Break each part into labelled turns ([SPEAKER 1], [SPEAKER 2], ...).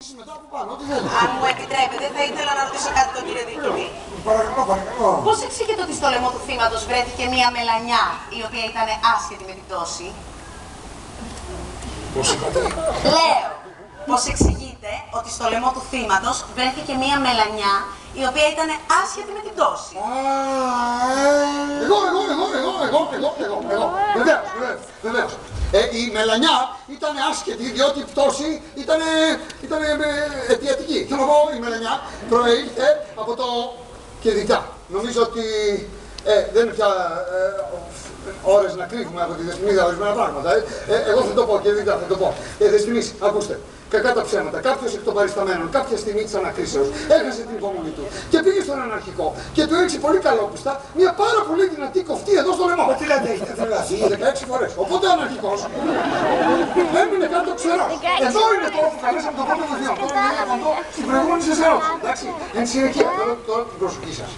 [SPEAKER 1] Αν μου επιτρέπετε, θα ήθελα να ρωτήσω κάτι τον κύριο Διοικητή.
[SPEAKER 2] Παρακαλώ.
[SPEAKER 1] Πώς εξηγείται ότι στο λαιμό του θύματος βρέθηκε μία μελανιά η οποία ήταν άσχετη με την πτώση?
[SPEAKER 2] Πώς είπατε?
[SPEAKER 1] Λέω, πώς εξηγείται ότι στο λαιμό του θύματος βρέθηκε μία μελανιά η οποία ήταν άσχετη με την πτώση?
[SPEAKER 2] Βεβαίως. Η μελανιά ήταν άσχετη διότι η πτώση ήταν αιτιατική. Θέλω να πω, η μελανιά προήλθε από το κεδιτά. Νομίζω ότι δεν είναι πια ώρες να κρύβουμε από τη Δεσποινίδα ορισμένα πράγματα. Εγώ θα το πω, κεδιτά θα το πω. Δεσποινής, ακούστε. Κακά τα ψέματα. Κάποιος εκ των παρισταμένων, κάποια στιγμή της ανακρίσεως, έχασε την υπομονή του και πήγε στον αναρχικό και του έριξε πολύ καλόπιστα μια πάρα πολύ δυνατή κοφτή εδώ στο λαιμό. Τι λέτε, έχετε τρελαθεί 16 φορές. Οπότε ο αναρχικός έμεινε κάτω ξερό. Εδώ είναι το που καλέσαμε τον πρώτο βοηθό. Τώρα είναι αυτό στην προηγούμενη σας ερώτηση. Εντάξει, εν συνεχεία, τώρα την προσοχή σας.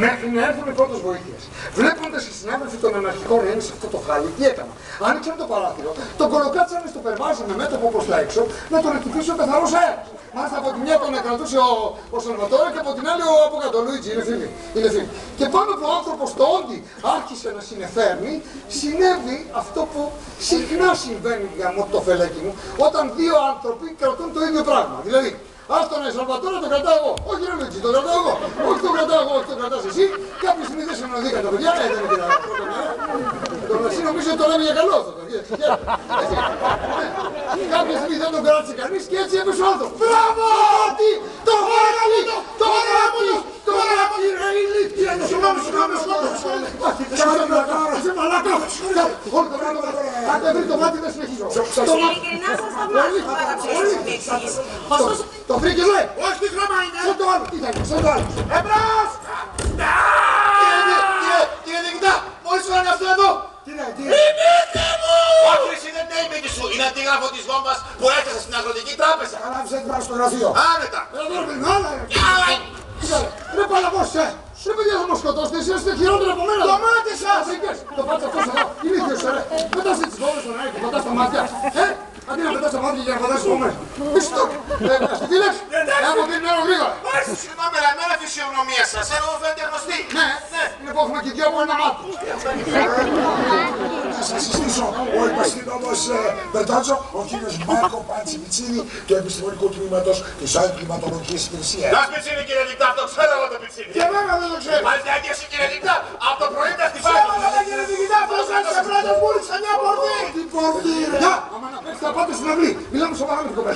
[SPEAKER 2] Μέχρι να έρθουν οι πρώτες βοήθειες, βλέποντας οι συνάδελφοι των αναρχικών να είναι σε αυτό το χάλι, τι έκανα? Άνοιξαν το παράθυρο, τον κολοκάτσανε στο περβάζι με μέτωπο προς τα έξω, να τον εκτυπήσει ο καθαρός αέρας. Μάλιστα από τη μια τον κρατούσε ο Σαλβατόρε και από την άλλη ο από Λουίτζι, είναι φίλοι. Και πάνω που ο άνθρωπος το όντι άρχισε να συνεφέρνει, συνέβη αυτό που συχνά συμβαίνει για το φελέκι μου, όταν δύο άνθρωποι κρατούν το ίδιο πράγμα. Δηλαδή, άστον Σαλβατόρε, το κρατάω εγώ. Όχι ρε Λουίτζι, το κρατάω εγώ. Όχι το κρατάω εγώ, όχι το κρατάς εσύ. Κάποια στιγμή δεν συνοδήκαν τα παιδιά, δεν είναι και τα πρώτα μέρα. Τον εσύ νομίζω ότι το λέμε για καλό αυτό. Κάποια στιγμή δεν τον κράτησε κανείς και έτσι έπεσε ο άνθρωπος. Μπράβο! Το γράτη! Το γράτη! Το γράτη ρε ηλίθεια! Συγγνώμη! Είσαι μαλάκα! Όλο το πράγμα αν δεν βρει το μάτι δεν συνεχίζω.
[SPEAKER 1] Ειλικρινά σας θαυμάζω που καταψήφισαν την εξήγηση. Ωστόσο...
[SPEAKER 2] Το βρήκες λέει! Όχι τι χρώμα είναι! Σαν το άλλο! Σαν το άλλο! Εμπρός! Κύριε Διοικητά! Μόλις φοράνε αυτό εδώ! Τι λέει, τι λέει! Η μύτη μου!
[SPEAKER 3] Όχι εσύ δεν είναι η μύτη σου! Είναι αντίγραφο της βόμβας που έφτασε στην Αγροτική Τράπεζα!
[SPEAKER 2] Καλά άφησε την πάνω στο γραφείο!
[SPEAKER 3] Άνετα!
[SPEAKER 2] Εδώ ρε παιδί, άλλα ρε! Ρε παλαβός, ρε παιδιά θα μας σκοτώσετε, εσείς είστε χειρότερα από μένα! Το μάτι σας! Το πάτε αυτός εδώ, ηλίθιος ρε! Πετάστε τις βόμβες στον αέρα και πατάς τα μάτια! Αντί να πετάς τα μάτια για να πατάς τις βόμβες! Μισθό! Στη φίλες! Από την μέρα γρήγορα!
[SPEAKER 3] Συγγνώμη, αλλά εμένα φυσιογνωμία σας, εγώ φαίνεται γνωστή!
[SPEAKER 2] Ναι, είναι που έχουμε και δυο από ένα μάτι!
[SPEAKER 4] Να σας συστήσω ο υπασχετόμος Μπερτάτσο, ο κύριος Μάρκο Παντσιπιτσίνη του Επιστημονικού Τμήματος της Άλλης Κλιματολογικής Υπηρεσίας.
[SPEAKER 3] Ποιος Πιτσίνη κύριε Δικτά, το ξέρω εγώ το Πιτσίνη!
[SPEAKER 2] Και βέβαια δεν το ξέρω!
[SPEAKER 3] Μάλιστα και εσύ κύριε Δικτά, από το πρωί τα χτυπάει!
[SPEAKER 2] Ψέματα κύριε Διοικητά, πώς άρχισε πρώτος μου ήρθε μια πορδί! Τι πορδί ρε! Γεια! Άμα να παίξετε να πάτε στην αυλή! Μιλάμε σοβαρά με την κοπέλα!